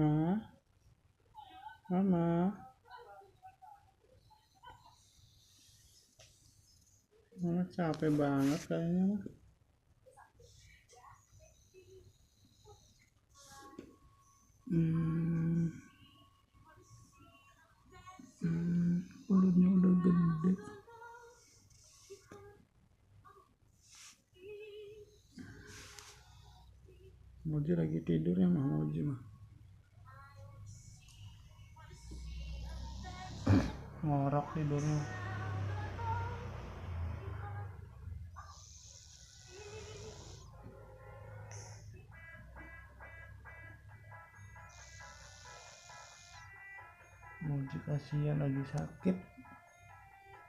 Hah? Mama, mama capek banget kayaknya. Hmm, kulitnya udah gede. Moji lagi tidur ya mah Moji mah. Ngorok tidurnya. Moji kasihan lagi sakit.